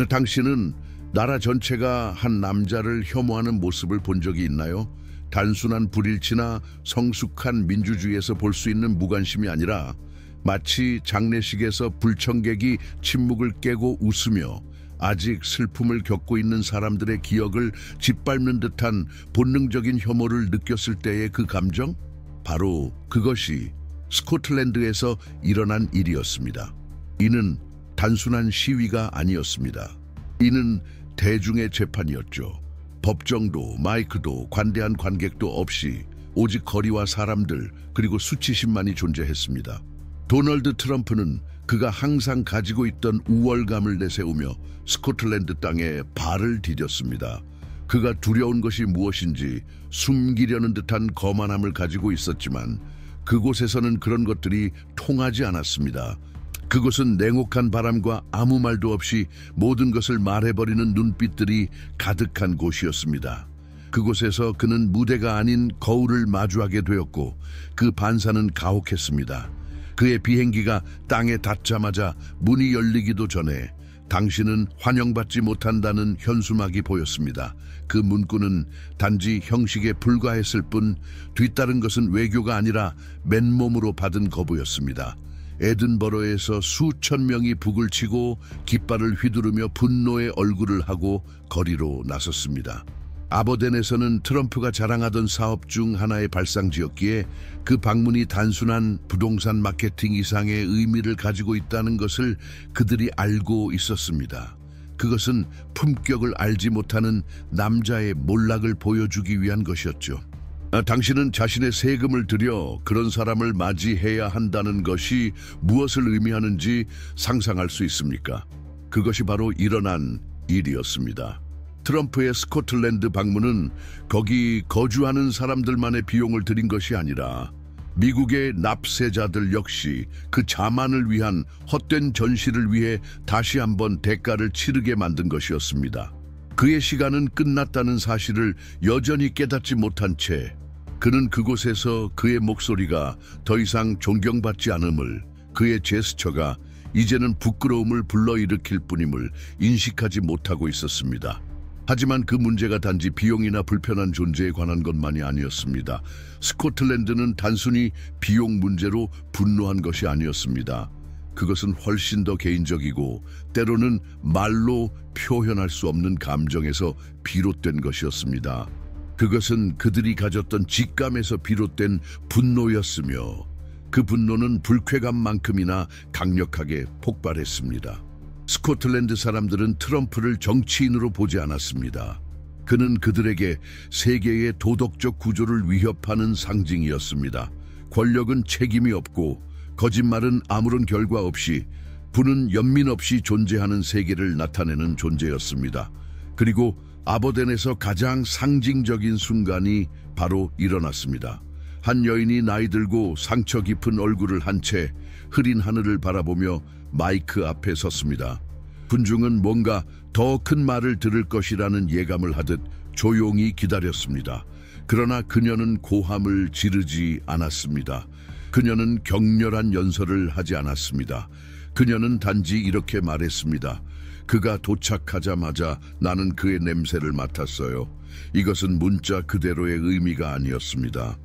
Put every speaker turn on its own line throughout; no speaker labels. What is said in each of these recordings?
당신은 나라 전체가 한 남자를 혐오하는 모습을 본 적이 있나요? 단순한 불일치나 성숙한 민주주의에서 볼 수 있는 무관심이 아니라 마치 장례식에서 불청객이 침묵을 깨고 웃으며 아직 슬픔을 겪고 있는 사람들의 기억을 짓밟는 듯한 본능적인 혐오를 느꼈을 때의 그 감정? 바로 그것이 스코틀랜드에서 일어난 일이었습니다. 이는 단순한 시위가 아니었습니다. 이는 대중의 재판이었죠. 법정도 마이크도 관대한 관객도 없이 오직 거리와 사람들 그리고 수치심만이 존재했습니다. 도널드 트럼프는 그가 항상 가지고 있던 우월감을 내세우며 스코틀랜드 땅에 발을 디뎠습니다. 그가 두려운 것이 무엇인지 숨기려는 듯한 거만함을 가지고 있었지만 그곳에서는 그런 것들이 통하지 않았습니다. 그곳은 냉혹한 바람과 아무 말도 없이 모든 것을 말해버리는 눈빛들이 가득한 곳이었습니다. 그곳에서 그는 무대가 아닌 거울을 마주하게 되었고 그 반사는 가혹했습니다. 그의 비행기가 땅에 닿자마자 문이 열리기도 전에 당신은 환영받지 못한다는 현수막이 보였습니다. 그 문구는 단지 형식에 불과했을 뿐 뒤따른 것은 외교가 아니라 맨몸으로 받은 거부였습니다. 에든버러에서 수천 명이 북을 치고 깃발을 휘두르며 분노의 얼굴을 하고 거리로 나섰습니다. 아버덴에서는 트럼프가 자랑하던 사업 중 하나의 발상지였기에 그 방문이 단순한 부동산 마케팅 이상의 의미를 가지고 있다는 것을 그들이 알고 있었습니다. 그것은 품격을 알지 못하는 남자의 몰락을 보여주기 위한 것이었죠. 당신은 자신의 세금을 들여 그런 사람을 맞이해야 한다는 것이 무엇을 의미하는지 상상할 수 있습니까? 그것이 바로 일어난 일이었습니다. 트럼프의 스코틀랜드 방문은 거기 거주하는 사람들만의 비용을 들인 것이 아니라 미국의 납세자들 역시 그 자만을 위한 헛된 전시를 위해 다시 한번 대가를 치르게 만든 것이었습니다. 그의 시간은 끝났다는 사실을 여전히 깨닫지 못한 채 그는 그곳에서 그의 목소리가 더 이상 존경받지 않음을, 그의 제스처가 이제는 부끄러움을 불러일으킬 뿐임을 인식하지 못하고 있었습니다. 하지만 그 문제가 단지 비용이나 불편한 존재에 관한 것만이 아니었습니다. 스코틀랜드는 단순히 비용 문제로 분노한 것이 아니었습니다. 그것은 훨씬 더 개인적이고 때로는 말로 표현할 수 없는 감정에서 비롯된 것이었습니다. 그것은 그들이 가졌던 직감에서 비롯된 분노였으며 그 분노는 불쾌감만큼이나 강력하게 폭발했습니다. 스코틀랜드 사람들은 트럼프를 정치인으로 보지 않았습니다. 그는 그들에게 세계의 도덕적 구조를 위협하는 상징이었습니다. 권력은 책임이 없고 거짓말은 아무런 결과 없이 부는 연민 없이 존재하는 세계를 나타내는 존재였습니다. 그리고 아버덴에서 가장 상징적인 순간이 바로 일어났습니다. 한 여인이 나이 들고 상처 깊은 얼굴을 한 채 흐린 하늘을 바라보며 마이크 앞에 섰습니다. 군중은 뭔가 더 큰 말을 들을 것이라는 예감을 하듯 조용히 기다렸습니다. 그러나 그녀는 고함을 지르지 않았습니다. 그녀는 격렬한 연설을 하지 않았습니다. 그녀는 단지 이렇게 말했습니다. 그가 도착하자마자 나는 그의 냄새를 맡았어요. 이것은 문자 그대로의 의미가 아니었습니다.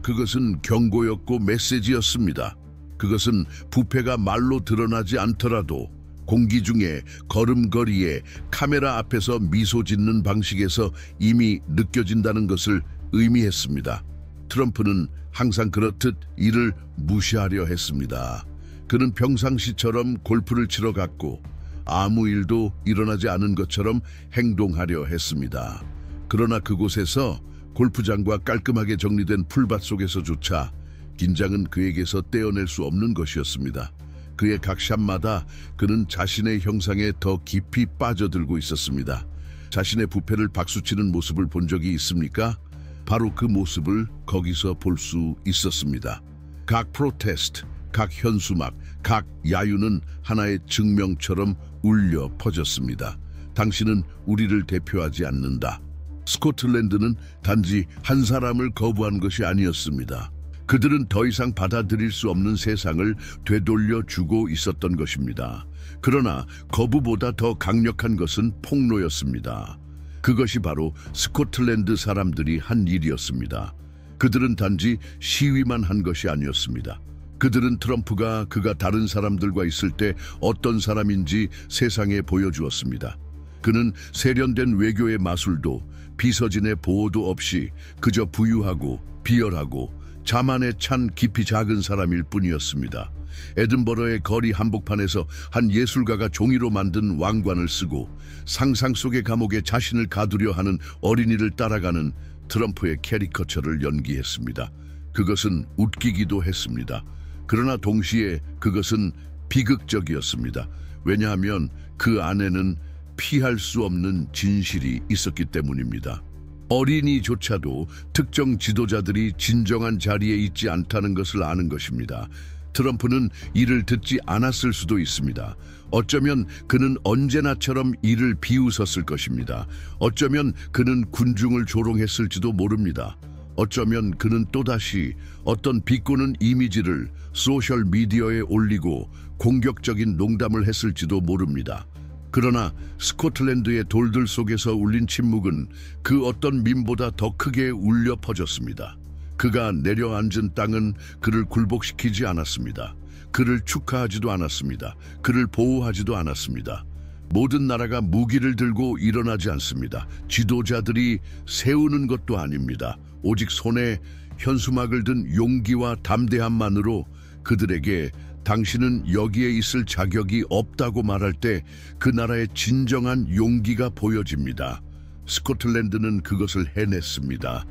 그것은 경고였고 메시지였습니다. 그것은 부패가 말로 드러나지 않더라도 공기 중에 걸음걸이에 카메라 앞에서 미소 짓는 방식에서 이미 느껴진다는 것을 의미했습니다. 트럼프는 항상 그렇듯 이를 무시하려 했습니다. 그는 평상시처럼 골프를 치러 갔고 아무 일도 일어나지 않은 것처럼 행동하려 했습니다. 그러나 그곳에서 골프장과 깔끔하게 정리된 풀밭 속에서조차 긴장은 그에게서 떼어낼 수 없는 것이었습니다. 그의 각 샷마다 그는 자신의 형상에 더 깊이 빠져들고 있었습니다. 자신의 부패를 박수치는 모습을 본 적이 있습니까? 바로 그 모습을 거기서 볼 수 있었습니다. 각 프로테스트, 각 현수막, 각 야유는 하나의 증명처럼 울려 퍼졌습니다. 당신은 우리를 대표하지 않는다. 스코틀랜드는 단지 한 사람을 거부한 것이 아니었습니다. 그들은 더 이상 받아들일 수 없는 세상을 되돌려 주고 있었던 것입니다. 그러나 거부보다 더 강력한 것은 폭로였습니다. 그것이 바로 스코틀랜드 사람들이 한 일이었습니다. 그들은 단지 시위만 한 것이 아니었습니다. 그들은 트럼프가 그가 다른 사람들과 있을 때 어떤 사람인지 세상에 보여주었습니다. 그는 세련된 외교의 마술도 비서진의 보호도 없이 그저 부유하고 비열하고 자만에 찬 깊이 작은 사람일 뿐이었습니다. 에든버러의 거리 한복판에서 한 예술가가 종이로 만든 왕관을 쓰고 상상 속의 감옥에 자신을 가두려 하는 어린이를 따라가는 트럼프의 캐리커처를 연기했습니다. 그것은 웃기기도 했습니다. 그러나 동시에 그것은 비극적이었습니다. 왜냐하면 그 안에는 피할 수 없는 진실이 있었기 때문입니다. 어린이조차도 특정 지도자들이 진정한 자리에 있지 않다는 것을 아는 것입니다. 트럼프는 이를 듣지 않았을 수도 있습니다. 어쩌면 그는 언제나처럼 이를 비웃었을 것입니다. 어쩌면 그는 군중을 조롱했을지도 모릅니다. 어쩌면 그는 또다시 어떤 비꼬는 이미지를 소셜미디어에 올리고 공격적인 농담을 했을지도 모릅니다. 그러나 스코틀랜드의 돌들 속에서 울린 침묵은 그 어떤 밈보다 더 크게 울려 퍼졌습니다. 그가 내려앉은 땅은 그를 굴복시키지 않았습니다. 그를 축하하지도 않았습니다. 그를 보호하지도 않았습니다. 모든 나라가 무기를 들고 일어나지 않습니다. 지도자들이 세우는 것도 아닙니다. 오직 손에 현수막을 든 용기와 담대함만으로 그들에게 당신은 여기에 있을 자격이 없다고 말할 때 그 나라의 진정한 용기가 보여집니다. 스코틀랜드는 그것을 해냈습니다.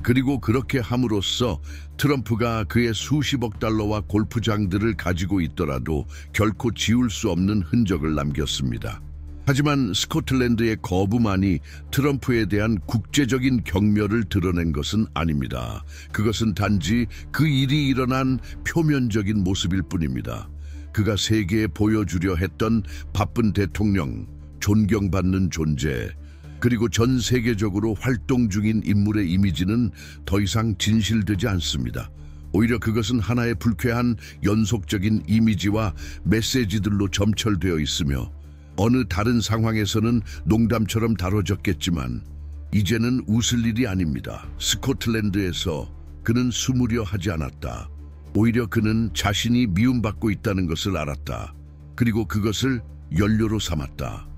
그리고 그렇게 함으로써 트럼프가 그의 수십억 달러와 골프장들을 가지고 있더라도 결코 지울 수 없는 흔적을 남겼습니다. 하지만 스코틀랜드의 거부만이 트럼프에 대한 국제적인 경멸을 드러낸 것은 아닙니다. 그것은 단지 그 일이 일어난 표면적인 모습일 뿐입니다. 그가 세계에 보여주려 했던 바쁜 대통령, 존경받는 존재, 그리고 전 세계적으로 활동 중인 인물의 이미지는 더 이상 진실되지 않습니다. 오히려 그것은 하나의 불쾌한 연속적인 이미지와 메시지들로 점철되어 있으며 어느 다른 상황에서는 농담처럼 다뤄졌겠지만 이제는 웃을 일이 아닙니다. 스코틀랜드에서 그는 숨으려 하지 않았다. 오히려 그는 자신이 미움받고 있다는 것을 알았다. 그리고 그것을 연료로 삼았다.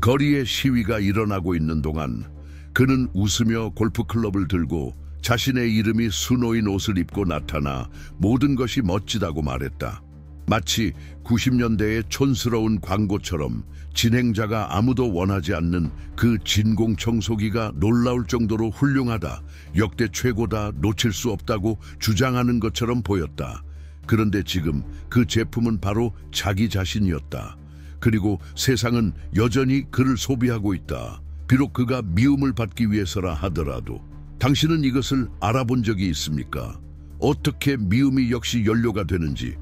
거리에 시위가 일어나고 있는 동안 그는 웃으며 골프클럽을 들고 자신의 이름이 수놓인 옷을 입고 나타나 모든 것이 멋지다고 말했다. 마치 90년대의 촌스러운 광고처럼 진행자가 아무도 원하지 않는 그 진공청소기가 놀라울 정도로 훌륭하다, 역대 최고다, 놓칠 수 없다고 주장하는 것처럼 보였다. 그런데 지금 그 제품은 바로 자기 자신이었다. 그리고 세상은 여전히 그를 소비하고 있다. 비록 그가 미움을 받기 위해서라 하더라도. 당신은 이것을 알아본 적이 있습니까? 어떻게 미움이 역시 연료가 되는지.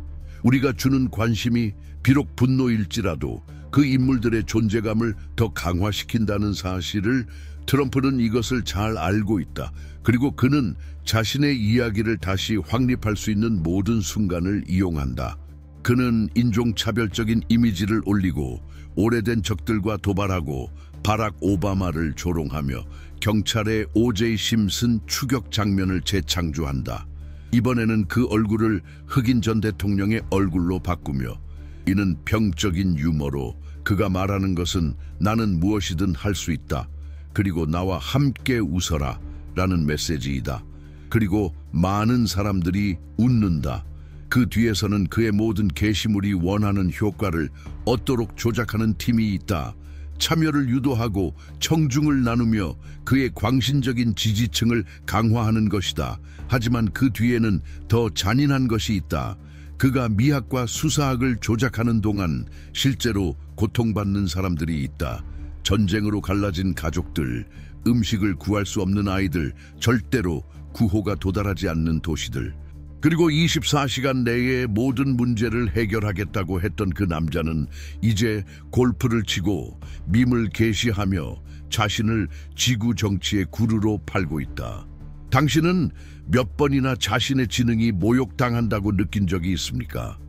우리가 주는 관심이 비록 분노일지라도 그 인물들의 존재감을 더 강화시킨다는 사실을 트럼프는 이것을 잘 알고 있다. 그리고 그는 자신의 이야기를 다시 확립할 수 있는 모든 순간을 이용한다. 그는 인종차별적인 이미지를 올리고 오래된 적들과 도발하고 바락 오바마를 조롱하며 경찰의 오제이 심슨 추격 장면을 재창조한다. 이번에는 그 얼굴을 흑인 전 대통령의 얼굴로 바꾸며 이는 병적인 유머로 그가 말하는 것은 나는 무엇이든 할 수 있다. 그리고 나와 함께 웃어라 라는 메시지이다. 그리고 많은 사람들이 웃는다. 그 뒤에서는 그의 모든 게시물이 원하는 효과를 얻도록 조작하는 팀이 있다. 참여를 유도하고 청중을 나누며 그의 광신적인 지지층을 강화하는 것이다. 하지만 그 뒤에는 더 잔인한 것이 있다. 그가 미학과 수사학을 조작하는 동안 실제로 고통받는 사람들이 있다. 전쟁으로 갈라진 가족들, 음식을 구할 수 없는 아이들, 절대로 구호가 도달하지 않는 도시들. 그리고 24시간 내에 모든 문제를 해결하겠다고 했던 그 남자는 이제 골프를 치고 밈을 게시하며 자신을 지구 정치의 구루로 팔고 있다. 당신은 몇 번이나 자신의 지능이 모욕당한다고 느낀 적이 있습니까?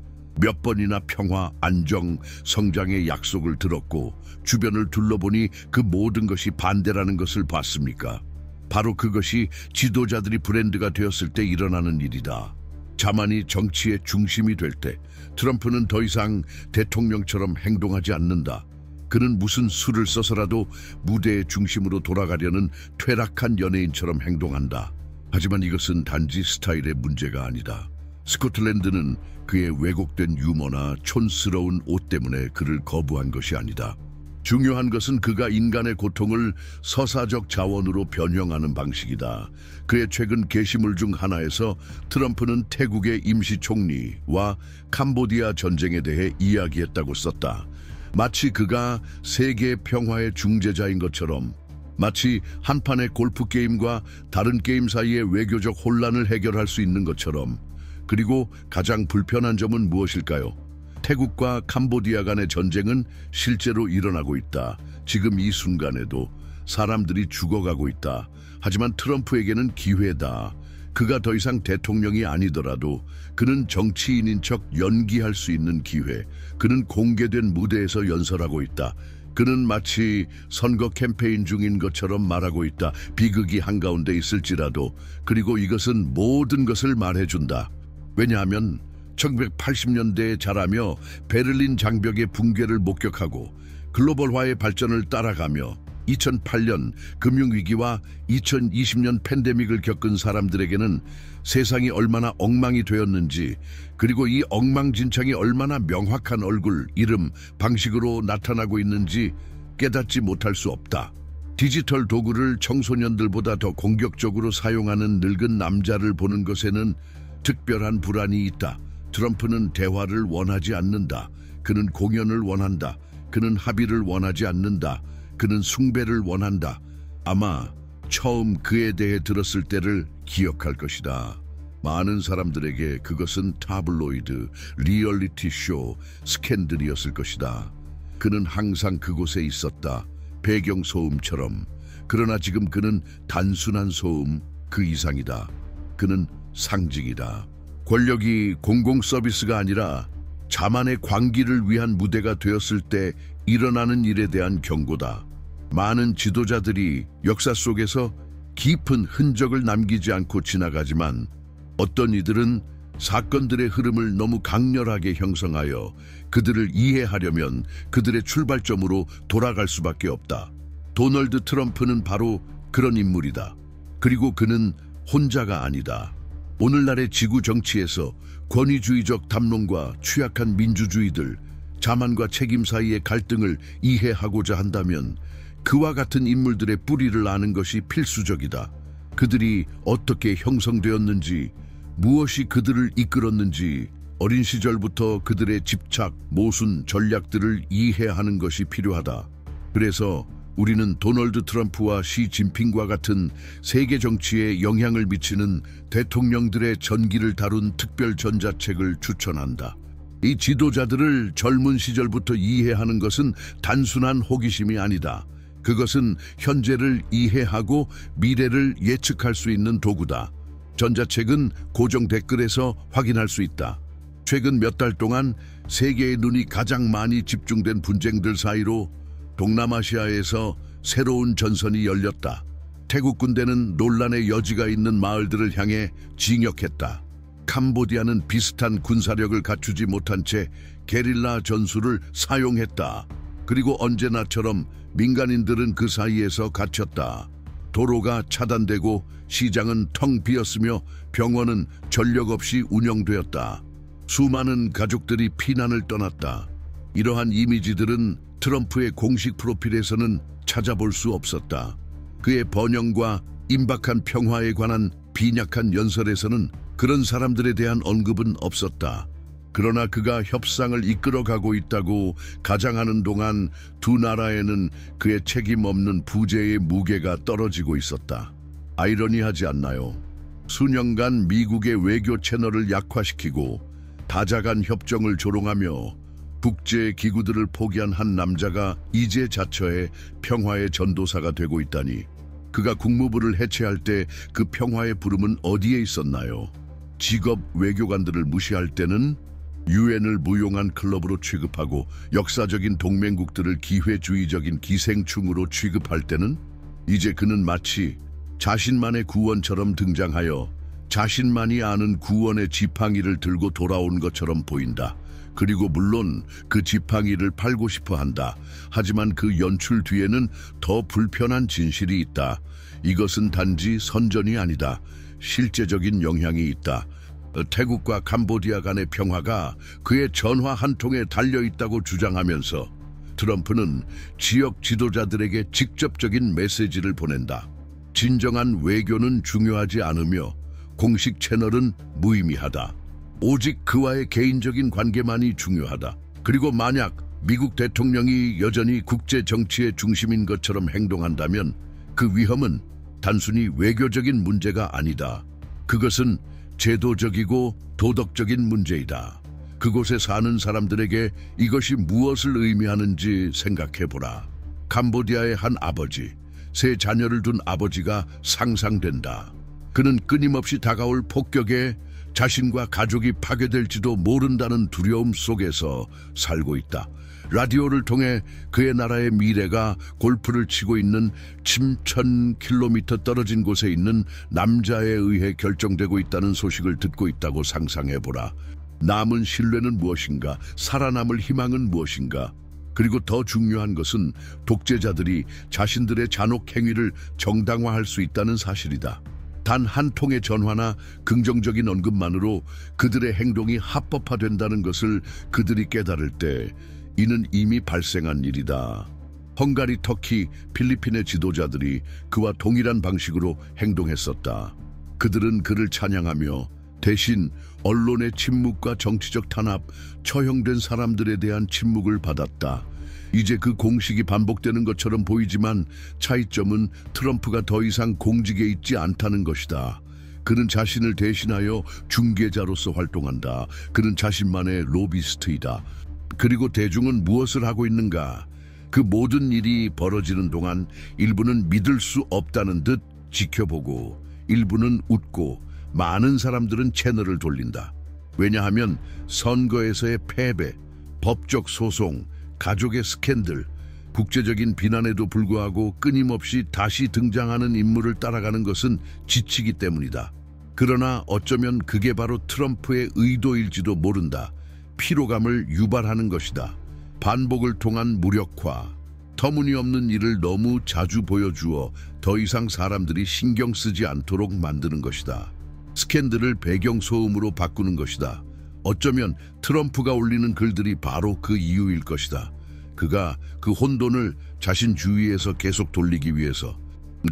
몇 번이나 평화, 안정, 성장의 약속을 들었고 주변을 둘러보니 그 모든 것이 반대라는 것을 봤습니까? 바로 그것이 지도자들이 브랜드가 되었을 때 일어나는 일이다. 자만이 정치의 중심이 될 때 트럼프는 더 이상 대통령처럼 행동하지 않는다. 그는 무슨 수를 써서라도 무대의 중심으로 돌아가려는 퇴락한 연예인처럼 행동한다. 하지만 이것은 단지 스타일의 문제가 아니다. 스코틀랜드는 그의 왜곡된 유머나 촌스러운 옷 때문에 그를 거부한 것이 아니다. 중요한 것은 그가 인간의 고통을 서사적 자원으로 변형하는 방식이다. 그의 최근 게시물 중 하나에서 트럼프는 태국의 임시총리와 캄보디아 전쟁에 대해 이야기했다고 썼다. 마치 그가 세계 평화의 중재자인 것처럼, 마치 한판의 골프 게임과 다른 게임 사이의 외교적 혼란을 해결할 수 있는 것처럼. 그리고 가장 불편한 점은 무엇일까요? 태국과 캄보디아 간의 전쟁은 실제로 일어나고 있다. 지금 이 순간에도 사람들이 죽어가고 있다. 하지만 트럼프에게는 기회다. 그가 더 이상 대통령이 아니더라도 그는 정치인인 척 연기할 수 있는 기회. 그는 공개된 무대에서 연설하고 있다. 그는 마치 선거 캠페인 중인 것처럼 말하고 있다. 비극이 한가운데 있을지라도. 그리고 이것은 모든 것을 말해준다. 왜냐하면 1980년대에 자라며 베를린 장벽의 붕괴를 목격하고 글로벌화의 발전을 따라가며 2008년 금융위기와 2020년 팬데믹을 겪은 사람들에게는 세상이 얼마나 엉망이 되었는지, 그리고 이 엉망진창이 얼마나 명확한 얼굴, 이름, 방식으로 나타나고 있는지 깨닫지 못할 수 없다. 디지털 도구를 청소년들보다 더 공격적으로 사용하는 늙은 남자를 보는 것에는 특별한 불안이 있다. 트럼프는 대화를 원하지 않는다. 그는 공연을 원한다. 그는 합의를 원하지 않는다. 그는 숭배를 원한다. 아마 처음 그에 대해 들었을 때를 기억할 것이다. 많은 사람들에게 그것은 타블로이드, 리얼리티 쇼, 스캔들이었을 것이다. 그는 항상 그곳에 있었다. 배경 소음처럼. 그러나 지금 그는 단순한 소음 그 이상이다. 그는 상징이다. 권력이 공공 서비스가 아니라 자만의 광기를 위한 무대가 되었을 때 일어나는 일에 대한 경고다. 많은 지도자들이 역사 속에서 깊은 흔적을 남기지 않고 지나가지만 어떤 이들은 사건들의 흐름을 너무 강렬하게 형성하여 그들을 이해하려면 그들의 출발점으로 돌아갈 수밖에 없다. 도널드 트럼프는 바로 그런 인물이다. 그리고 그는 혼자가 아니다. 오늘날의 지구 정치에서 권위주의적 담론과 취약한 민주주의들, 자만과 책임 사이의 갈등을 이해하고자 한다면 그와 같은 인물들의 뿌리를 아는 것이 필수적이다. 그들이 어떻게 형성되었는지, 무엇이 그들을 이끌었는지, 어린 시절부터 그들의 집착, 모순, 전략들을 이해하는 것이 필요하다. 그래서 우리는 도널드 트럼프와 시 진핑과 같은 세계 정치에 영향을 미치는 대통령들의 전기를 다룬 특별 전자책을 추천한다. 이 지도자들을 젊은 시절부터 이해하는 것은 단순한 호기심이 아니다. 그것은 현재를 이해하고 미래를 예측할 수 있는 도구다. 전자책은 고정 댓글에서 확인할 수 있다. 최근 몇 달 동안 세계의 눈이 가장 많이 집중된 분쟁들 사이로 동남아시아에서 새로운 전선이 열렸다. 태국 군대는 논란의 여지가 있는 마을들을 향해 진격했다. 캄보디아는 비슷한 군사력을 갖추지 못한 채 게릴라 전술을 사용했다. 그리고 언제나처럼 민간인들은 그 사이에서 갇혔다. 도로가 차단되고 시장은 텅 비었으며 병원은 전력 없이 운영되었다. 수많은 가족들이 피난을 떠났다. 이러한 이미지들은 트럼프의 공식 프로필에서는 찾아볼 수 없었다. 그의 번영과 임박한 평화에 관한 빈약한 연설에서는 그런 사람들에 대한 언급은 없었다. 그러나 그가 협상을 이끌어가고 있다고 가장하는 동안 두 나라에는 그의 책임 없는 부재의 무게가 떨어지고 있었다. 아이러니하지 않나요? 수년간 미국의 외교 채널을 약화시키고 다자간 협정을 조롱하며 국제 기구들을 포기한 한 남자가 이제 자처해 평화의 전도사가 되고 있다니. 그가 국무부를 해체할 때 그 평화의 부름은 어디에 있었나요? 직업 외교관들을 무시할 때는 유엔을 무용한 클럽으로 취급하고 역사적인 동맹국들을 기회주의적인 기생충으로 취급할 때는 이제 그는 마치 자신만의 구원처럼 등장하여 자신만이 아는 구원의 지팡이를 들고 돌아온 것처럼 보인다. 그리고 물론 그 지팡이를 팔고 싶어 한다. 하지만 그 연출 뒤에는 더 불편한 진실이 있다. 이것은 단지 선전이 아니다. 실제적인 영향이 있다. 태국과 캄보디아 간의 평화가 그의 전화 한 통에 달려있다고 주장하면서 트럼프는 지역 지도자들에게 직접적인 메시지를 보낸다. 진정한 외교는 중요하지 않으며 공식 채널은 무의미하다. 오직 그와의 개인적인 관계만이 중요하다. 그리고 만약 미국 대통령이 여전히 국제 정치의 중심인 것처럼 행동한다면 그 위험은 단순히 외교적인 문제가 아니다. 그것은 제도적이고 도덕적인 문제이다. 그곳에 사는 사람들에게 이것이 무엇을 의미하는지 생각해보라. 캄보디아의 한 아버지, 세 자녀를 둔 아버지가 상상된다. 그는 끊임없이 다가올 폭격에 자신과 가족이 파괴될지도 모른다는 두려움 속에서 살고 있다. 라디오를 통해 그의 나라의 미래가 골프를 치고 있는 1000km 떨어진 곳에 있는 남자에 의해 결정되고 있다는 소식을 듣고 있다고 상상해보라. 남은 신뢰는 무엇인가? 살아남을 희망은 무엇인가? 그리고 더 중요한 것은 독재자들이 자신들의 잔혹 행위를 정당화할 수 있다는 사실이다. 단 한 통의 전화나 긍정적인 언급만으로 그들의 행동이 합법화된다는 것을 그들이 깨달을 때 이는 이미 발생한 일이다. 헝가리, 터키, 필리핀의 지도자들이 그와 동일한 방식으로 행동했었다. 그들은 그를 찬양하며 대신 언론의 침묵과 정치적 탄압, 처형된 사람들에 대한 침묵을 받았다. 이제 그 공식이 반복되는 것처럼 보이지만 차이점은 트럼프가 더 이상 공직에 있지 않다는 것이다. 그는 자신을 대신하여 중개자로서 활동한다. 그는 자신만의 로비스트이다. 그리고 대중은 무엇을 하고 있는가? 그 모든 일이 벌어지는 동안 일부는 믿을 수 없다는 듯 지켜보고 일부는 웃고 많은 사람들은 채널을 돌린다. 왜냐하면 선거에서의 패배, 법적 소송, 가족의 스캔들, 국제적인 비난에도 불구하고 끊임없이 다시 등장하는 인물을 따라가는 것은 지치기 때문이다. 그러나 어쩌면 그게 바로 트럼프의 의도일지도 모른다. 피로감을 유발하는 것이다. 반복을 통한 무력화, 터무니없는 일을 너무 자주 보여주어 더 이상 사람들이 신경 쓰지 않도록 만드는 것이다. 스캔들을 배경소음으로 바꾸는 것이다. 어쩌면 트럼프가 올리는 글들이 바로 그 이유일 것이다. 그가 그 혼돈을 자신 주위에서 계속 돌리기 위해서.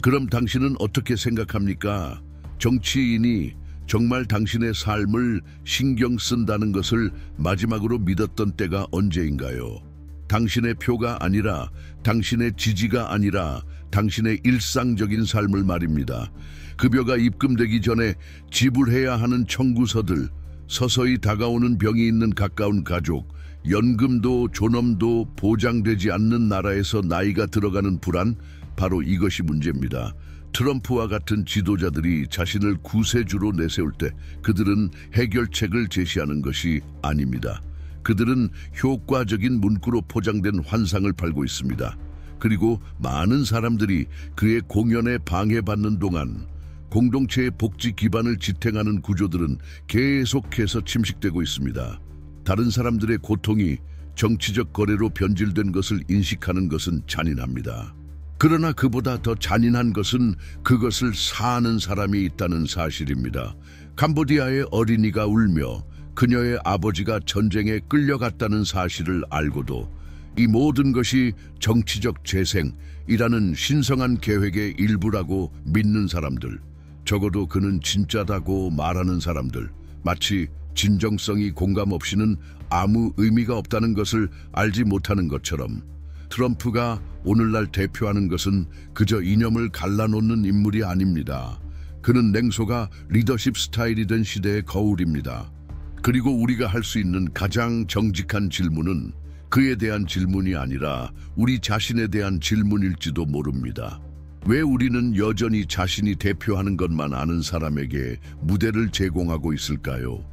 그럼 당신은 어떻게 생각합니까? 정치인이 정말 당신의 삶을 신경 쓴다는 것을 마지막으로 믿었던 때가 언제인가요? 당신의 표가 아니라, 당신의 지지가 아니라 당신의 일상적인 삶을 말입니다. 급여가 입금되기 전에 지불해야 하는 청구서들, 서서히 다가오는 병이 있는 가까운 가족, 연금도 존엄도 보장되지 않는 나라에서 나이가 들어가는 불안, 바로 이것이 문제입니다. 트럼프와 같은 지도자들이 자신을 구세주로 내세울 때 그들은 해결책을 제시하는 것이 아닙니다. 그들은 효과적인 문구로 포장된 환상을 팔고 있습니다. 그리고 많은 사람들이 그의 공연에 방해받는 동안 공동체의 복지 기반을 지탱하는 구조들은 계속해서 침식되고 있습니다. 다른 사람들의 고통이 정치적 거래로 변질된 것을 인식하는 것은 잔인합니다. 그러나 그보다 더 잔인한 것은 그것을 사는 사람이 있다는 사실입니다. 캄보디아의 어린이가 울며 그녀의 아버지가 전쟁에 끌려갔다는 사실을 알고도 이 모든 것이 정치적 재생이라는 신성한 계획의 일부라고 믿는 사람들, 적어도 그는 진짜다고 말하는 사람들, 마치 진정성이 공감 없이는 아무 의미가 없다는 것을 알지 못하는 것처럼 트럼프가 오늘날 대표하는 것은 그저 이념을 갈라놓는 인물이 아닙니다. 그는 냉소가 리더십 스타일이 된 시대의 거울입니다. 그리고 우리가 할 수 있는 가장 정직한 질문은 그에 대한 질문이 아니라 우리 자신에 대한 질문일지도 모릅니다. 왜 우리는 여전히 자신이 대표하는 것만 아는 사람에게 무대를 제공하고 있을까요?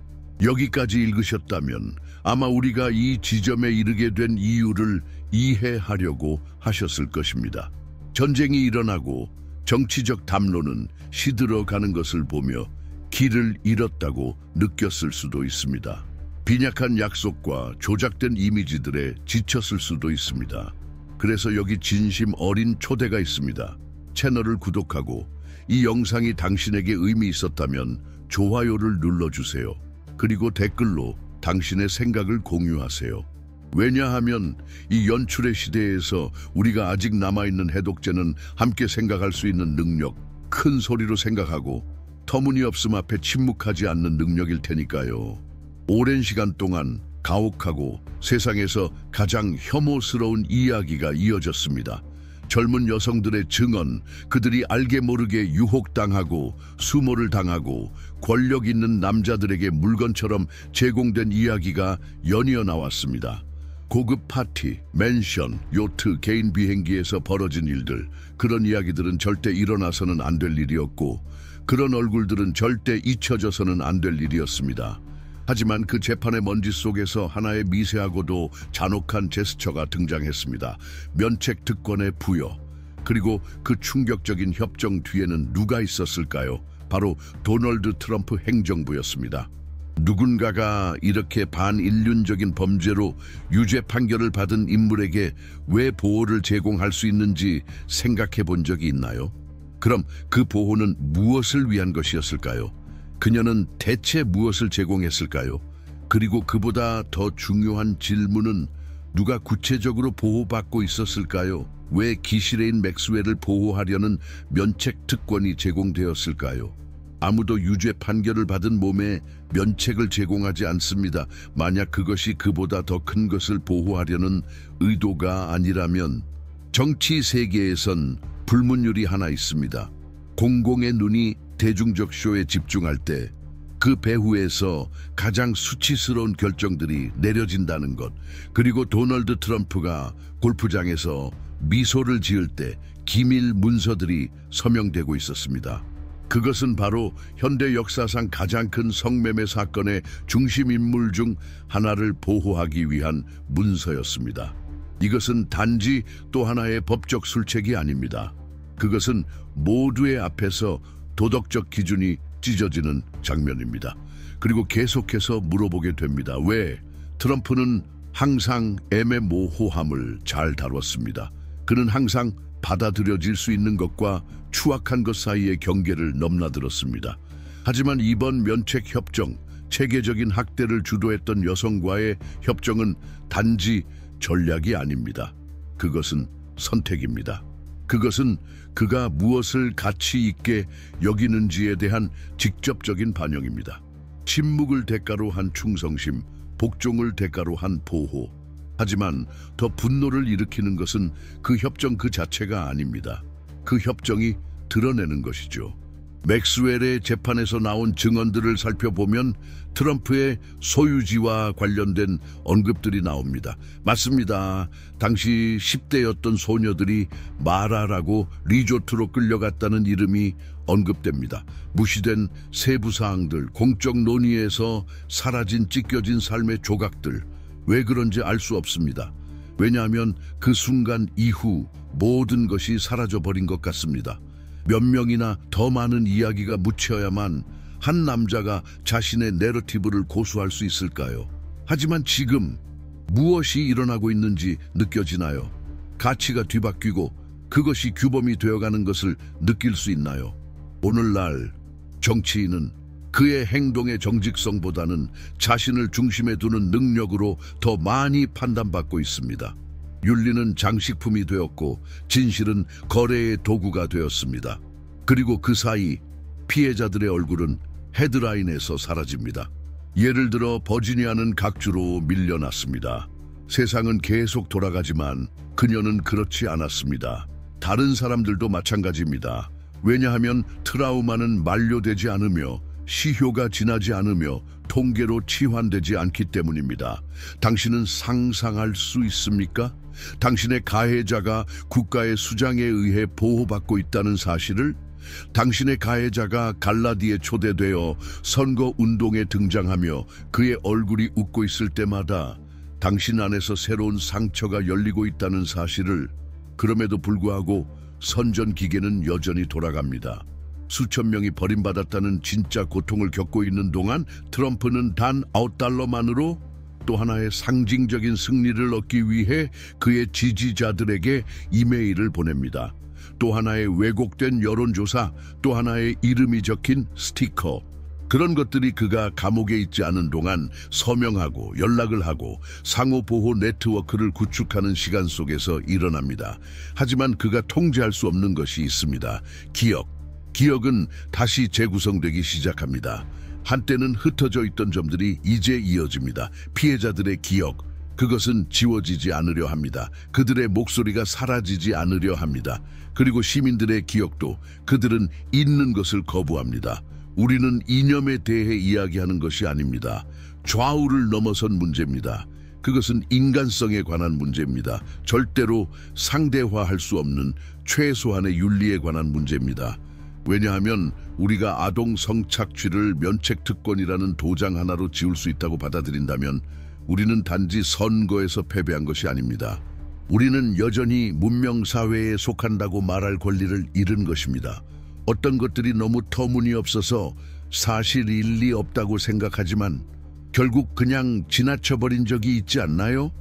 여기까지 읽으셨다면 아마 우리가 이 지점에 이르게 된 이유를 이해하려고 하셨을 것입니다. 전쟁이 일어나고 정치적 담론은 시들어가는 것을 보며 길을 잃었다고 느꼈을 수도 있습니다. 빈약한 약속과 조작된 이미지들에 지쳤을 수도 있습니다. 그래서 여기 진심 어린 초대가 있습니다. 채널을 구독하고 이 영상이 당신에게 의미 있었다면 좋아요를 눌러주세요. 그리고 댓글로 당신의 생각을 공유하세요. 왜냐하면 이 연출의 시대에서 우리가 아직 남아있는 해독제는 함께 생각할 수 있는 능력, 큰 소리로 생각하고 터무니없음 앞에 침묵하지 않는 능력일 테니까요. 오랜 시간 동안 가혹하고 세상에서 가장 혐오스러운 이야기가 이어졌습니다. 젊은 여성들의 증언, 그들이 알게 모르게 유혹당하고 수모를 당하고 권력 있는 남자들에게 물건처럼 제공된 이야기가 연이어 나왔습니다. 고급 파티, 맨션, 요트, 개인 비행기에서 벌어진 일들, 그런 이야기들은 절대 일어나서는 안 될 일이었고 그런 얼굴들은 절대 잊혀져서는 안 될 일이었습니다. 하지만 그 재판의 먼지 속에서 하나의 미세하고도 잔혹한 제스처가 등장했습니다. 면책 특권의 부여. 그리고 그 충격적인 협정 뒤에는 누가 있었을까요? 바로 도널드 트럼프 행정부였습니다. 누군가가 이렇게 반인륜적인 범죄로 유죄 판결을 받은 인물에게 왜 보호를 제공할 수 있는지 생각해 본 적이 있나요? 그럼 그 보호는 무엇을 위한 것이었을까요? 그녀는 대체 무엇을 제공했을까요? 그리고 그보다 더 중요한 질문은 누가 구체적으로 보호받고 있었을까요? 왜 기실애인 맥스웰을 보호하려는 면책 특권이 제공되었을까요? 아무도 유죄 판결을 받은 몸에 면책을 제공하지 않습니다. 만약 그것이 그보다 더 큰 것을 보호하려는 의도가 아니라면 정치 세계에선 불문율이 하나 있습니다. 공공의 눈이 대중적 쇼에 집중할 때 그 배후에서 가장 수치스러운 결정들이 내려진다는 것, 그리고 도널드 트럼프가 골프장에서 미소를 지을 때 기밀 문서들이 서명되고 있었습니다. 그것은 바로 현대 역사상 가장 큰 성매매 사건의 중심 인물 중 하나를 보호하기 위한 문서였습니다. 이것은 단지 또 하나의 법적 술책이 아닙니다. 그것은 모두의 앞에서 도덕적 기준이 찢어지는 장면입니다. 그리고 계속해서 물어보게 됩니다. 왜? 트럼프는 항상 애매모호함을 잘 다뤘습니다. 그는 항상 받아들여질 수 있는 것과 추악한 것 사이의 경계를 넘나들었습니다. 하지만 이번 면책 협정, 체계적인 학대를 주도했던 여성과의 협정은 단지 전략이 아닙니다. 그것은 선택입니다. 그것은 그가 무엇을 가치 있게 여기는지에 대한 직접적인 반영입니다. 침묵을 대가로 한 충성심, 복종을 대가로 한 보호. 하지만 더 분노를 일으키는 것은 그 협정 그 자체가 아닙니다. 그 협정이 드러내는 것이죠. 맥스웰의 재판에서 나온 증언들을 살펴보면 트럼프의 소유지와 관련된 언급들이 나옵니다. 맞습니다. 당시 10대였던 소녀들이 마라라고 리조트로 끌려갔다는 이름이 언급됩니다. 무시된 세부 사항들, 공적 논의에서 사라진 찢겨진 삶의 조각들, 왜 그런지 알 수 없습니다. 왜냐하면 그 순간 이후 모든 것이 사라져버린 것 같습니다. 몇 명이나 더 많은 이야기가 묻혀야만 한 남자가 자신의 내러티브를 고수할 수 있을까요? 하지만 지금 무엇이 일어나고 있는지 느껴지나요? 가치가 뒤바뀌고 그것이 규범이 되어가는 것을 느낄 수 있나요? 오늘날 정치인은 그의 행동의 정직성보다는 자신을 중심에 두는 능력으로 더 많이 판단받고 있습니다. 윤리는 장식품이 되었고 진실은 거래의 도구가 되었습니다. 그리고 그 사이 피해자들의 얼굴은 헤드라인에서 사라집니다. 예를 들어 버지니아는 각주로 밀려났습니다. 세상은 계속 돌아가지만 그녀는 그렇지 않았습니다. 다른 사람들도 마찬가지입니다. 왜냐하면 트라우마는 만료되지 않으며 시효가 지나지 않으며 통계로 치환되지 않기 때문입니다. 당신은 상상할 수 있습니까? 당신의 가해자가 국가의 수장에 의해 보호받고 있다는 사실을, 당신의 가해자가 갈라디에 초대되어 선거운동에 등장하며 그의 얼굴이 웃고 있을 때마다 당신 안에서 새로운 상처가 열리고 있다는 사실을, 그럼에도 불구하고 선전기계는 여전히 돌아갑니다. 수천 명이 버림받았다는 진짜 고통을 겪고 있는 동안 트럼프는 단 $9만으로 또 하나의 상징적인 승리를 얻기 위해 그의 지지자들에게 이메일을 보냅니다. 또 하나의 왜곡된 여론조사, 또 하나의 이름이 적힌 스티커. 그런 것들이 그가 감옥에 있지 않은 동안 서명하고 연락을 하고 상호보호 네트워크를 구축하는 시간 속에서 일어납니다. 하지만 그가 통제할 수 없는 것이 있습니다. 기억은 다시 재구성되기 시작합니다. 한때는 흩어져 있던 점들이 이제 이어집니다. 피해자들의 기억, 그것은 지워지지 않으려 합니다. 그들의 목소리가 사라지지 않으려 합니다. 그리고 시민들의 기억도, 그들은 잊는 것을 거부합니다. 우리는 이념에 대해 이야기하는 것이 아닙니다. 좌우를 넘어선 문제입니다. 그것은 인간성에 관한 문제입니다. 절대로 상대화할 수 없는 최소한의 윤리에 관한 문제입니다. 왜냐하면 우리가 아동 성착취를 면책특권이라는 도장 하나로 지울 수 있다고 받아들인다면 우리는 단지 선거에서 패배한 것이 아닙니다. 우리는 여전히 문명사회에 속한다고 말할 권리를 잃은 것입니다. 어떤 것들이 너무 터무니없어서 사실 일리 없다고 생각하지만 결국 그냥 지나쳐버린 적이 있지 않나요?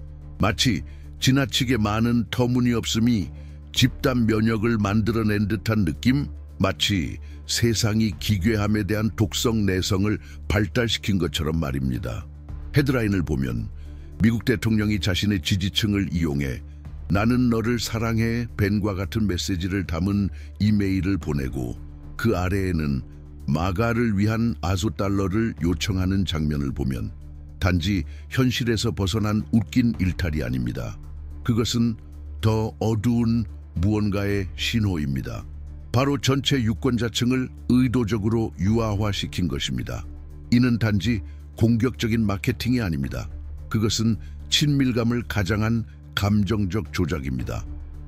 마치 지나치게 많은 터무니없음이 집단 면역을 만들어낸 듯한 느낌? 마치 세상이 기괴함에 대한 독성 내성을 발달시킨 것처럼 말입니다. 헤드라인을 보면 미국 대통령이 자신의 지지층을 이용해 나는 너를 사랑해 벤과 같은 메시지를 담은 이메일을 보내고 그 아래에는 마가를 위한 $5를 요청하는 장면을 보면 단지 현실에서 벗어난 웃긴 일탈이 아닙니다. 그것은 더 어두운 무언가의 신호입니다. 바로 전체 유권자층을 의도적으로 유아화시킨 것입니다. 이는 단지 공격적인 마케팅이 아닙니다. 그것은 친밀감을 가장한 감정적 조작입니다.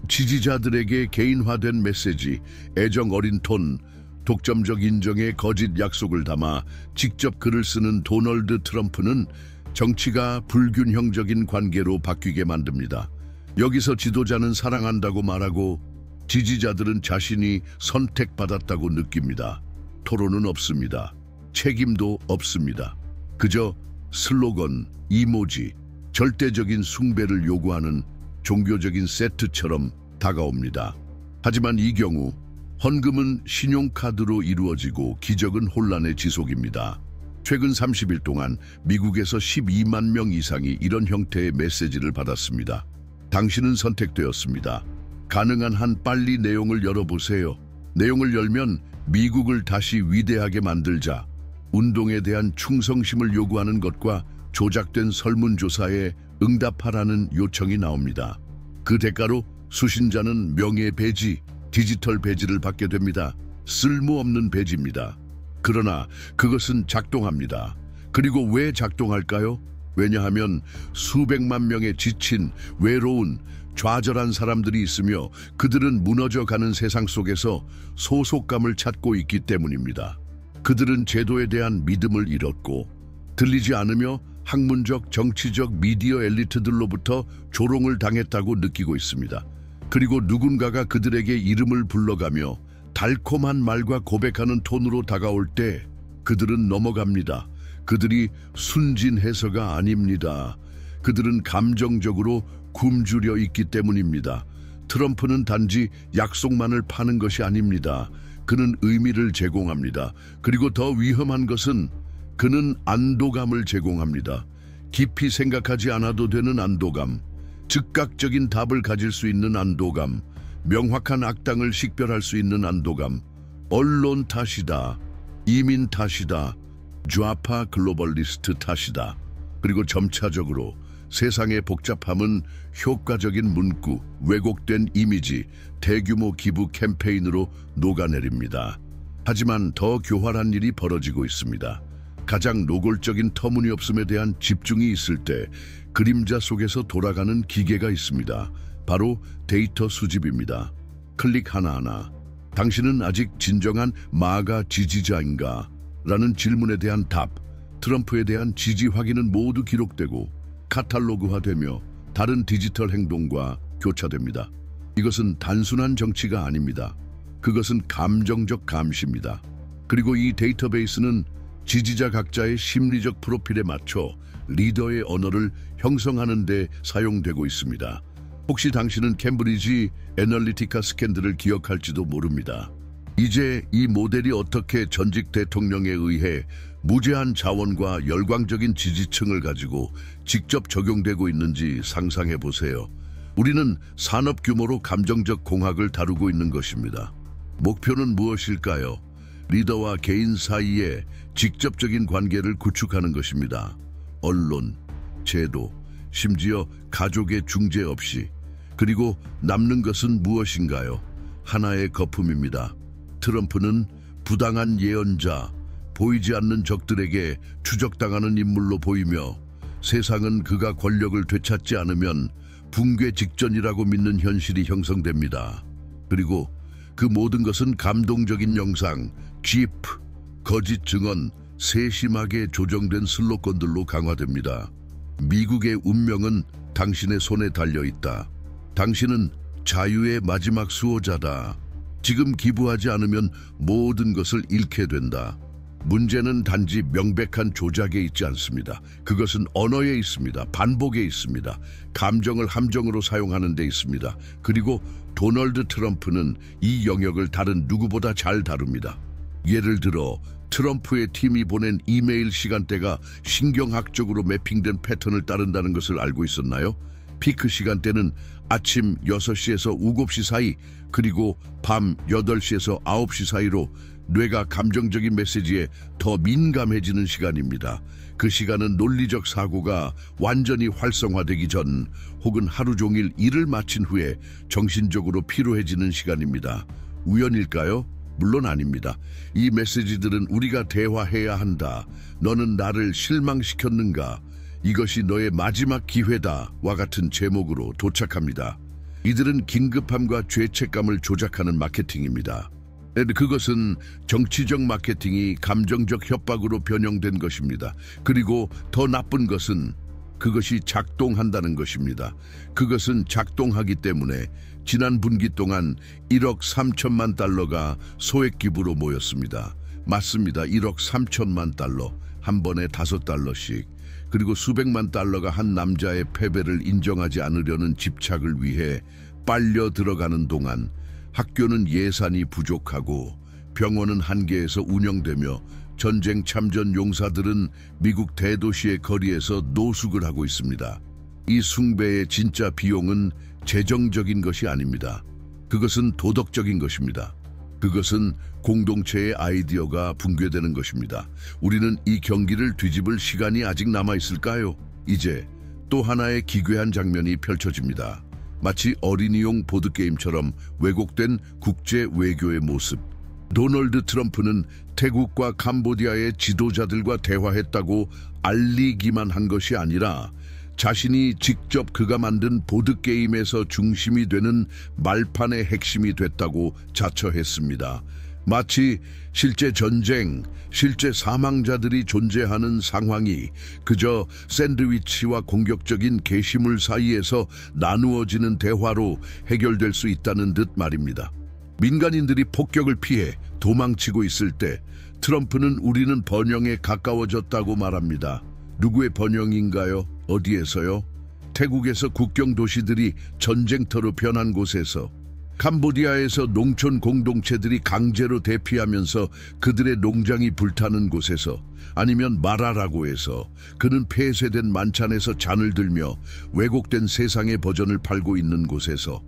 지지자들에게 개인화된 메시지, 애정 어린 톤, 독점적 인정의 거짓 약속을 담아 직접 글을 쓰는 도널드 트럼프는 정치가 불균형적인 관계로 바뀌게 만듭니다. 여기서 지도자는 사랑한다고 말하고 지지자들은 자신이 선택받았다고 느낍니다. 토론은 없습니다. 책임도 없습니다. 그저 슬로건, 이모지, 절대적인 숭배를 요구하는 종교적인 세트처럼 다가옵니다. 하지만 이 경우 헌금은 신용카드로 이루어지고 기적은 혼란의 지속입니다. 최근 30일 동안 미국에서 12만 명 이상이 이런 형태의 메시지를 받았습니다. 당신은 선택되었습니다. 가능한 한 빨리 내용을 열어보세요. 내용을 열면 미국을 다시 위대하게 만들자. 운동에 대한 충성심을 요구하는 것과 조작된 설문조사에 응답하라는 요청이 나옵니다. 그 대가로 수신자는 명예 배지, 디지털 배지를 받게 됩니다. 쓸모없는 배지입니다. 그러나 그것은 작동합니다. 그리고 왜 작동할까요? 왜냐하면 수백만 명의 지친, 외로운, 좌절한 사람들이 있으며 그들은 무너져가는 세상 속에서 소속감을 찾고 있기 때문입니다. 그들은 제도에 대한 믿음을 잃었고 들리지 않으며 학문적, 정치적, 미디어 엘리트들로부터 조롱을 당했다고 느끼고 있습니다. 그리고 누군가가 그들에게 이름을 불러가며 달콤한 말과 고백하는 톤으로 다가올 때 그들은 넘어갑니다. 그들이 순진해서가 아닙니다. 그들은 감정적으로 굶주려 있기 때문입니다. 트럼프는 단지 약속만을 파는 것이 아닙니다. 그는 의미를 제공합니다. 그리고 더 위험한 것은 그는 안도감을 제공합니다. 깊이 생각하지 않아도 되는 안도감, 즉각적인 답을 가질 수 있는 안도감, 명확한 악당을 식별할 수 있는 안도감, 언론 탓이다, 이민 탓이다, 좌파 글로벌리스트 탓이다. 그리고 점차적으로 세상의 복잡함은 효과적인 문구, 왜곡된 이미지, 대규모 기부 캠페인으로 녹아내립니다. 하지만 더 교활한 일이 벌어지고 있습니다. 가장 노골적인 터무니없음에 대한 집중이 있을 때 그림자 속에서 돌아가는 기계가 있습니다. 바로 데이터 수집입니다. 클릭 하나하나. 당신은 아직 진정한 마가 지지자인가? 라는 질문에 대한 답, 트럼프에 대한 지지 확인은 모두 기록되고 카탈로그화되며 다른 디지털 행동과 교차됩니다. 이것은 단순한 정치가 아닙니다. 그것은 감정적 감시입니다. 그리고 이 데이터베이스는 지지자 각자의 심리적 프로필에 맞춰 리더의 언어를 형성하는 데 사용되고 있습니다. 혹시 당신은 캠브리지 애널리티카 스캔들을 기억할지도 모릅니다. 이제 이 모델이 어떻게 전직 대통령에 의해 무제한 자원과 열광적인 지지층을 가지고 직접 적용되고 있는지 상상해 보세요. 우리는 산업 규모로 감정적 공학을 다루고 있는 것입니다. 목표는 무엇일까요? 리더와 개인 사이에 직접적인 관계를 구축하는 것입니다. 언론, 제도, 심지어 가족의 중재 없이. 그리고 남는 것은 무엇인가요? 하나의 거품입니다. 트럼프는 부당한 예언자, 보이지 않는 적들에게 추적당하는 인물로 보이며 세상은 그가 권력을 되찾지 않으면 붕괴 직전이라고 믿는 현실이 형성됩니다. 그리고 그 모든 것은 감동적인 영상, GIF, 거짓 증언, 세심하게 조정된 슬로건들로 강화됩니다. 미국의 운명은 당신의 손에 달려있다. 당신은 자유의 마지막 수호자다. 지금 기부하지 않으면 모든 것을 잃게 된다. 문제는 단지 명백한 조작에 있지 않습니다. 그것은 언어에 있습니다. 반복에 있습니다. 감정을 함정으로 사용하는 데 있습니다. 그리고 도널드 트럼프는 이 영역을 다른 누구보다 잘 다룹니다. 예를 들어 트럼프의 팀이 보낸 이메일 시간대가 신경학적으로 매핑된 패턴을 따른다는 것을 알고 있었나요? 피크 시간대는 아침 6시에서 7시 사이, 그리고 밤 8시에서 9시 사이로 뇌가 감정적인 메시지에 더 민감해지는 시간입니다. 그 시간은 논리적 사고가 완전히 활성화되기 전 혹은 하루 종일 일을 마친 후에 정신적으로 피로해지는 시간입니다. 우연일까요? 물론 아닙니다. 이 메시지들은 우리가 대화해야 한다. 너는 나를 실망시켰는가? 이것이 너의 마지막 기회다.와 같은 제목으로 도착합니다. 이들은 긴급함과 죄책감을 조작하는 마케팅입니다. 그것은 정치적 마케팅이 감정적 협박으로 변형된 것입니다. 그리고 더 나쁜 것은 그것이 작동한다는 것입니다. 그것은 작동하기 때문에 지난 분기 동안 1억 3천만 달러가 소액 기부로 모였습니다. 맞습니다. 1억 3천만 달러, 한 번에 5달러씩. 그리고 수백만 달러가 한 남자의 패배를 인정하지 않으려는 집착을 위해 빨려 들어가는 동안 학교는 예산이 부족하고 병원은 한계에서 운영되며 전쟁 참전 용사들은 미국 대도시의 거리에서 노숙을 하고 있습니다. 이 숭배의 진짜 비용은 재정적인 것이 아닙니다. 그것은 도덕적인 것입니다. 그것은 공동체의 아이디어가 붕괴되는 것입니다. 우리는 이 경기를 뒤집을 시간이 아직 남아있을까요? 이제 또 하나의 기괴한 장면이 펼쳐집니다. 마치 어린이용 보드게임처럼 왜곡된 국제 외교의 모습. 도널드 트럼프는 태국과 캄보디아의 지도자들과 대화했다고 알리기만 한 것이 아니라 자신이 직접 그가 만든 보드게임에서 중심이 되는 말판의 핵심이 됐다고 자처했습니다. 마치 실제 전쟁, 실제 사망자들이 존재하는 상황이 그저 샌드위치와 공격적인 게시물 사이에서 나누어지는 대화로 해결될 수 있다는 듯 말입니다. 민간인들이 폭격을 피해 도망치고 있을 때 트럼프는 우리는 번영에 가까워졌다고 말합니다. 누구의 번영인가요? 어디에서요? 태국에서 국경 도시들이 전쟁터로 변한 곳에서, 캄보디아에서 농촌 공동체들이 강제로 대피하면서 그들의 농장이 불타는 곳에서, 아니면 마라라고에서 그는 폐쇄된 만찬에서 잔을 들며 왜곡된 세상의 버전을 팔고 있는 곳에서,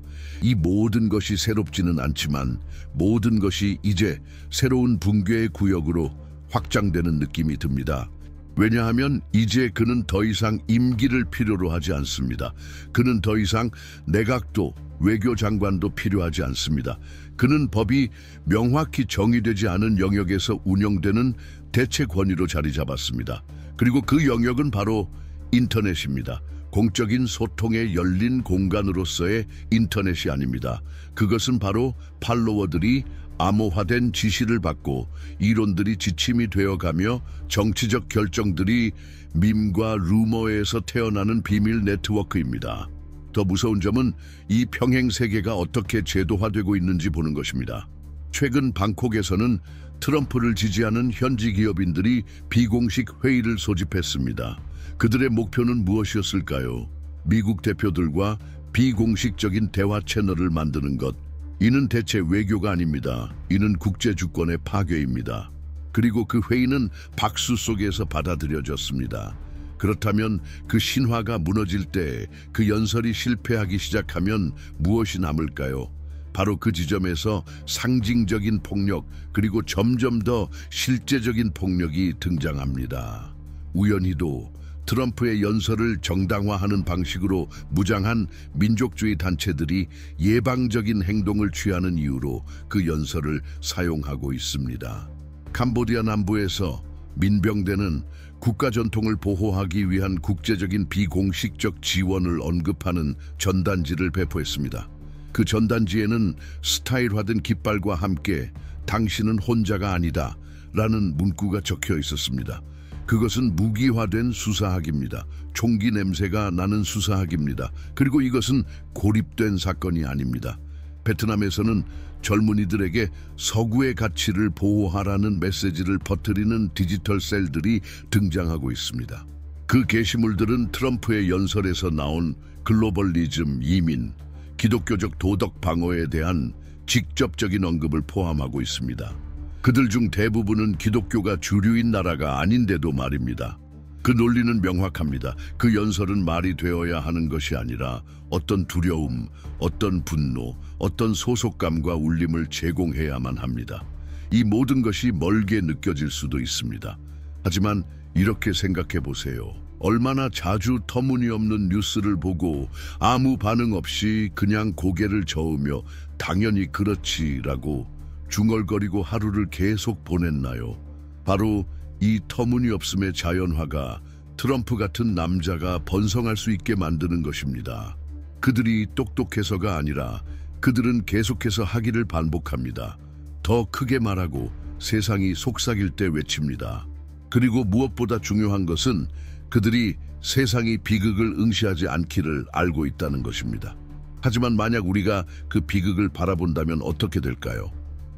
이 모든 것이 새롭지는 않지만 모든 것이 이제 새로운 붕괴의 구역으로 확장되는 느낌이 듭니다. 왜냐하면 이제 그는 더 이상 임기를 필요로 하지 않습니다. 그는 더 이상 내각도 외교장관도 필요하지 않습니다. 그는 법이 명확히 정의되지 않은 영역에서 운영되는 대체 권위로 자리 잡았습니다. 그리고 그 영역은 바로 인터넷입니다. 공적인 소통의 열린 공간으로서의 인터넷이 아닙니다. 그것은 바로 팔로워들이 암호화된 지시를 받고 이론들이 지침이 되어가며 정치적 결정들이 밈과 루머에서 태어나는 비밀 네트워크입니다. 더 무서운 점은 이 평행 세계가 어떻게 제도화되고 있는지 보는 것입니다. 최근 방콕에서는 트럼프를 지지하는 현지 기업인들이 비공식 회의를 소집했습니다. 그들의 목표는 무엇이었을까요? 미국 대표들과 비공식적인 대화 채널을 만드는 것. 이는 대체 외교가 아닙니다. 이는 국제 주권의 파괴입니다. 그리고 그 회의는 박수 속에서 받아들여졌습니다. 그렇다면 그 신화가 무너질 때, 그 연설이 실패하기 시작하면 무엇이 남을까요? 바로 그 지점에서 상징적인 폭력, 그리고 점점 더 실제적인 폭력이 등장합니다. 우연히도 트럼프의 연설을 정당화하는 방식으로 무장한 민족주의 단체들이 예방적인 행동을 취하는 이유로 그 연설을 사용하고 있습니다. 캄보디아 남부에서 민병대는 국가 전통을 보호하기 위한 국제적인 비공식적 지원을 언급하는 전단지를 배포했습니다. 그 전단지에는 스타일화된 깃발과 함께 "당신은 혼자가 아니다" 라는 문구가 적혀 있었습니다. 그것은 무기화된 수사학입니다. 총기 냄새가 나는 수사학입니다. 그리고 이것은 고립된 사건이 아닙니다. 베트남에서는 젊은이들에게 서구의 가치를 보호하라는 메시지를 퍼뜨리는 디지털 셀들이 등장하고 있습니다. 그 게시물들은 트럼프의 연설에서 나온 글로벌리즘, 이민, 기독교적 도덕 방어에 대한 직접적인 언급을 포함하고 있습니다. 그들 중 대부분은 기독교가 주류인 나라가 아닌데도 말입니다. 그 논리는 명확합니다. 그 연설은 말이 되어야 하는 것이 아니라 어떤 두려움, 어떤 분노, 어떤 소속감과 울림을 제공해야만 합니다. 이 모든 것이 멀게 느껴질 수도 있습니다. 하지만 이렇게 생각해 보세요. 얼마나 자주 터무니없는 뉴스를 보고 아무 반응 없이 그냥 고개를 저으며 "당연히 그렇지라고 중얼거리고 하루를 계속 보냈나요? 바로 이 터무니없음의 자연화가 트럼프 같은 남자가 번성할 수 있게 만드는 것입니다. 그들이 똑똑해서가 아니라 그들은 계속해서 하기를 반복합니다. 더 크게 말하고 세상이 속삭일 때 외칩니다. 그리고 무엇보다 중요한 것은 그들이 세상이 비극을 응시하지 않기를 알고 있다는 것입니다. 하지만 만약 우리가 그 비극을 바라본다면 어떻게 될까요?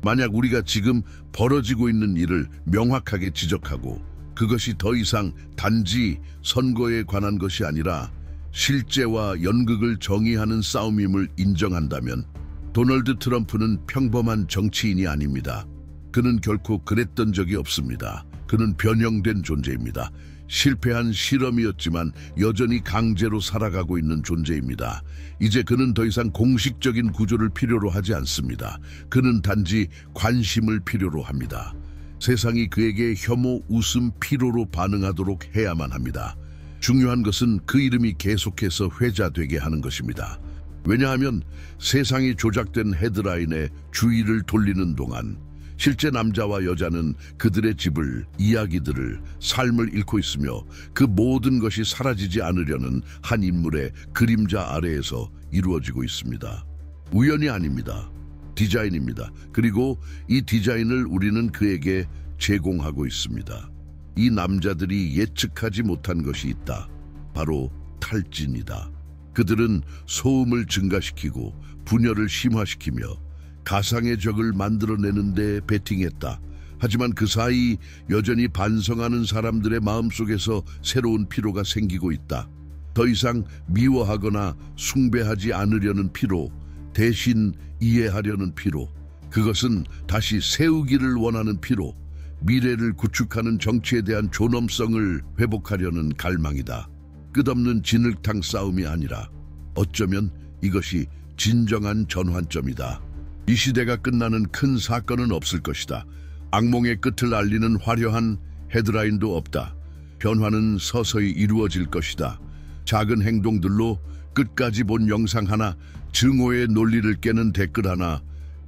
만약 우리가 지금 벌어지고 있는 일을 명확하게 지적하고 그것이 더 이상 단지 선거에 관한 것이 아니라 실제와 연극을 정의하는 싸움임을 인정한다면 도널드 트럼프는 평범한 정치인이 아닙니다. 그는 결코 그랬던 적이 없습니다. 그는 변형된 존재입니다. 실패한 실험이었지만 여전히 강제로 살아가고 있는 존재입니다. 이제 그는 더 이상 공식적인 구조를 필요로 하지 않습니다. 그는 단지 관심을 필요로 합니다. 세상이 그에게 혐오, 웃음, 피로로 반응하도록 해야만 합니다. 중요한 것은 그 이름이 계속해서 회자되게 하는 것입니다. 왜냐하면 세상이 조작된 헤드라인에 주의를 돌리는 동안 실제 남자와 여자는 그들의 집을, 이야기들을, 삶을 잃고 있으며 그 모든 것이 사라지지 않으려는 한 인물의 그림자 아래에서 이루어지고 있습니다. 우연이 아닙니다. 디자인입니다. 그리고 이 디자인을 우리는 그에게 제공하고 있습니다. 이 남자들이 예측하지 못한 것이 있다. 바로 탈진이다. 그들은 소음을 증가시키고 분열을 심화시키며 가상의 적을 만들어내는데 베팅했다. 하지만 그 사이 여전히 반성하는 사람들의 마음속에서 새로운 피로가 생기고 있다. 더 이상 미워하거나 숭배하지 않으려는 피로, 대신 이해하려는 피로. 그것은 다시 세우기를 원하는 피로, 미래를 구축하는 정치에 대한 존엄성을 회복하려는 갈망이다. 끝없는 진흙탕 싸움이 아니라 어쩌면 이것이 진정한 전환점이다. 이 시대가 끝나는 큰 사건은 없을 것이다. 악몽의 끝을 알리는 화려한 헤드라인도 없다. 변화는 서서히 이루어질 것이다. 작은 행동들로 끝까지 본 영상 하나, 증오의 논리를 깨는 댓글 하나,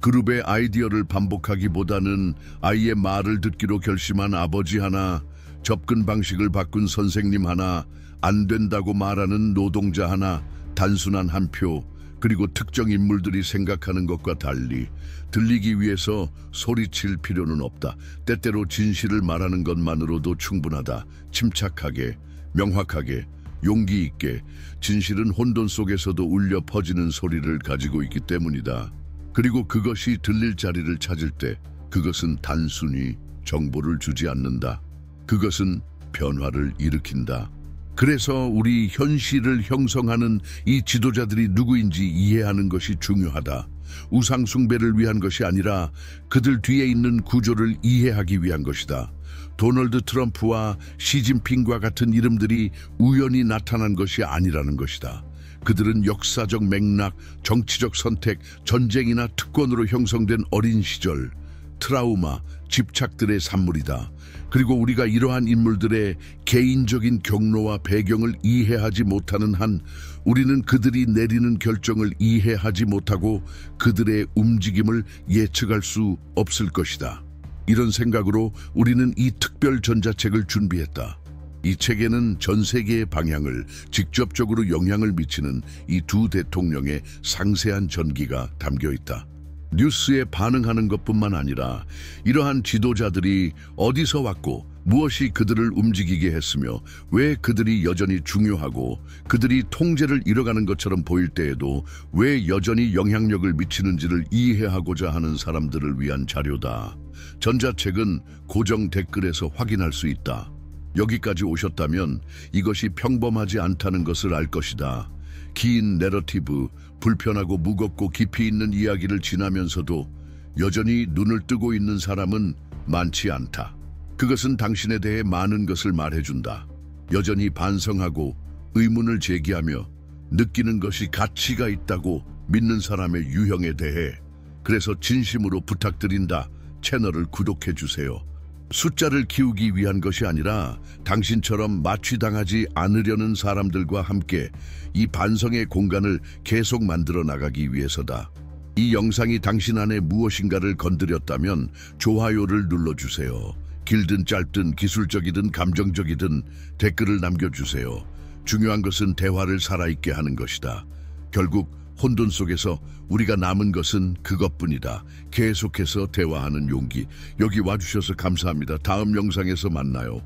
그룹의 아이디어를 반복하기보다는 아이의 말을 듣기로 결심한 아버지 하나, 접근 방식을 바꾼 선생님 하나, 안 된다고 말하는 노동자 하나, 단순한 한 표, 그리고 특정 인물들이 생각하는 것과 달리 들리기 위해서 소리칠 필요는 없다. 때때로 진실을 말하는 것만으로도 충분하다. 침착하게, 명확하게, 용기 있게. 진실은 혼돈 속에서도 울려 퍼지는 소리를 가지고 있기 때문이다. 그리고 그것이 들릴 자리를 찾을 때 그것은 단순히 정보를 주지 않는다. 그것은 변화를 일으킨다. 그래서 우리 현실을 형성하는 이 지도자들이 누구인지 이해하는 것이 중요하다. 우상 숭배를 위한 것이 아니라 그들 뒤에 있는 구조를 이해하기 위한 것이다. 도널드 트럼프와 시진핑과 같은 이름들이 우연히 나타난 것이 아니라는 것이다. 그들은 역사적 맥락, 정치적 선택, 전쟁이나 특권으로 형성된 어린 시절, 트라우마, 집착들의 산물이다. 그리고 우리가 이러한 인물들의 개인적인 경로와 배경을 이해하지 못하는 한 우리는 그들이 내리는 결정을 이해하지 못하고 그들의 움직임을 예측할 수 없을 것이다. 이런 생각으로 우리는 이 특별 전자책을 준비했다. 이 책에는 전 세계의 방향을 직접적으로 영향을 미치는 이 두 대통령의 상세한 전기가 담겨 있다. 뉴스에 반응하는 것뿐만 아니라 이러한 지도자들이 어디서 왔고 무엇이 그들을 움직이게 했으며 왜 그들이 여전히 중요하고 그들이 통제를 잃어가는 것처럼 보일 때에도 왜 여전히 영향력을 미치는지를 이해하고자 하는 사람들을 위한 자료다. 전자책은 고정 댓글에서 확인할 수 있다. 여기까지 오셨다면 이것이 평범하지 않다는 것을 알 것이다. 긴 내러티브, 불편하고 무겁고 깊이 있는 이야기를 지나면서도 여전히 눈을 뜨고 있는 사람은 많지 않다. 그것은 당신에 대해 많은 것을 말해준다. 여전히 반성하고 의문을 제기하며 느끼는 것이 가치가 있다고 믿는 사람의 유형에 대해. 그래서 진심으로 부탁드린다. 채널을 구독해주세요. 숫자를 키우기 위한 것이 아니라 당신처럼 마취당하지 않으려는 사람들과 함께 이 반성의 공간을 계속 만들어 나가기 위해서다. 이 영상이 당신 안에 무엇인가를 건드렸다면 좋아요를 눌러주세요. 길든 짧든 기술적이든 감정적이든 댓글을 남겨주세요. 중요한 것은 대화를 살아있게 하는 것이다. 결국 혼돈 속에서 우리가 남은 것은 그것뿐이다. 계속해서 대화하는 용기. 여기 와주셔서 감사합니다. 다음 영상에서 만나요.